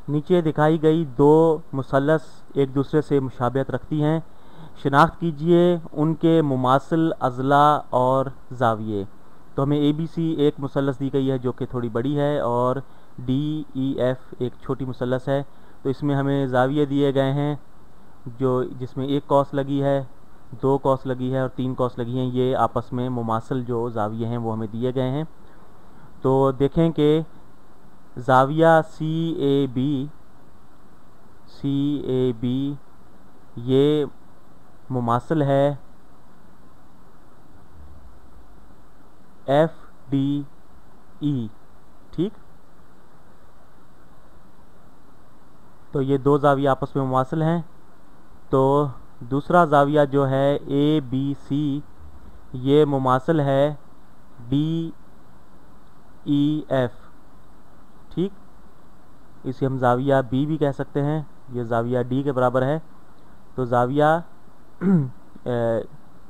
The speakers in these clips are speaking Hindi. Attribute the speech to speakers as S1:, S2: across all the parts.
S1: नीचे दिखाई गई दो मुसल्लस एक दूसरे से मुशाबियत रखती हैं। शिनाख्त कीजिए उनके मुमासिल अज़ला और ज़ाविये। तो हमें ABC एक मुसल्लस दी गई है जो कि थोड़ी बड़ी है, और DEF एक छोटी मुसल्लस है। तो इसमें हमें ज़ाविये दिए गए हैं जो जिसमें एक कॉस लगी है, दो कॉस लगी है और तीन कॉस लगी हैं। ये आपस में मुमासिल जो ज़ाविये हैं वो हमें दिए गए हैं। तो देखें कि ज़ाविया CAB ये मुमासिल है FDE। ठीक, तो ये दो ज़ाविया आपस में मुमासिल हैं। तो दूसरा ज़ाविया जो है ABC ये मुमासिल है DEF। ठीक, इसे हम ज़ाविया B भी कह सकते हैं, ये ज़ाविया D के बराबर है। तो ज़ाविया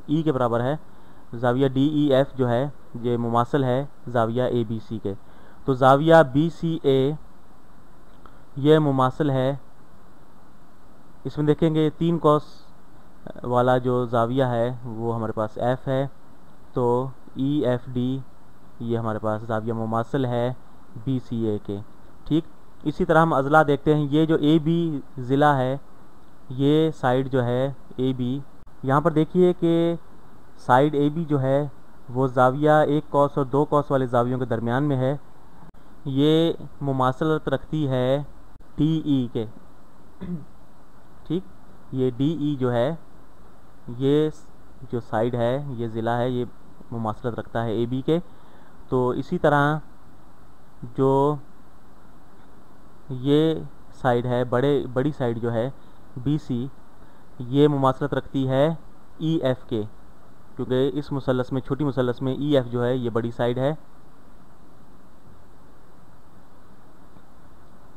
S1: E के बराबर है। ज़ाविया DEF जो है ये मुमासिल है ज़ाविया ABC के। तो ज़ाविया BCA ये मुमासिल है, इसमें देखेंगे तीन कॉस वाला जो ज़ाविया है वो हमारे पास F है। तो EFD ये हमारे पास ज़ाविया मुमासिल है BCA के। ठीक, इसी तरह हम अज़ला देखते हैं। ये जो AB ज़िला है, ये साइड जो है AB, यहाँ पर देखिए कि साइड AB जो है वो ज़ाविया एक कॉस और दो कॉस वाले ज़ावियों के दरमियान में है। ये मुमासलत रखती है DE के। ठीक, ये DE जो है, ये जो साइड है, ये ज़िला है, ये मुमासलत रखता है AB के। तो इसी तरह जो ये साइड है, बड़ी साइड जो है BC, ये मुमासलत रखती है EF के, क्योंकि इस मुसल्लस में, छोटी मुसल्लस में EF जो है ये बड़ी साइड है।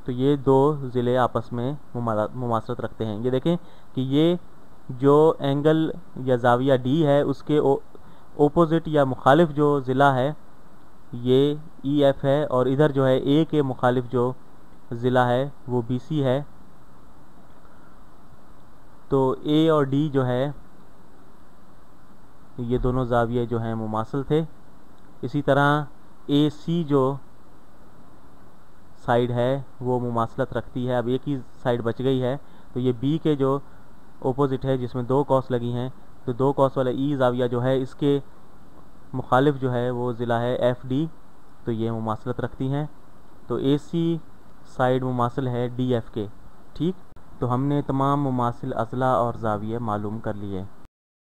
S1: तो ये दो ज़िले आपस में मुमासलत रखते हैं। ये देखें कि ये जो एंगल या ज़ाविया D है उसके ओपोजिट या मुखालिफ जो ज़िला है ये EF है, और इधर जो है A के मुखालिफ जो ज़िला है वो BC है। तो A और D जो है ये दोनों ज़ाविये जो हैं मुमासिल थे। इसी तरह AC जो साइड है वो मुमासलत रखती है। अब एक ही साइड बच गई है, तो ये B के जो ओपोजिट है जिसमें दो कॉस लगी हैं, तो दो कॉस वाला E ज़ाविया जो है इसके मुखालिफ जो है वो ज़िला है FD। तो ये मुमासलत रखती हैं। तो AC साइड मुमासिल है DF के। ठीक, तो हमने तमाम मुमासिल अज़ला और ज़ाविये मालूम कर लिए।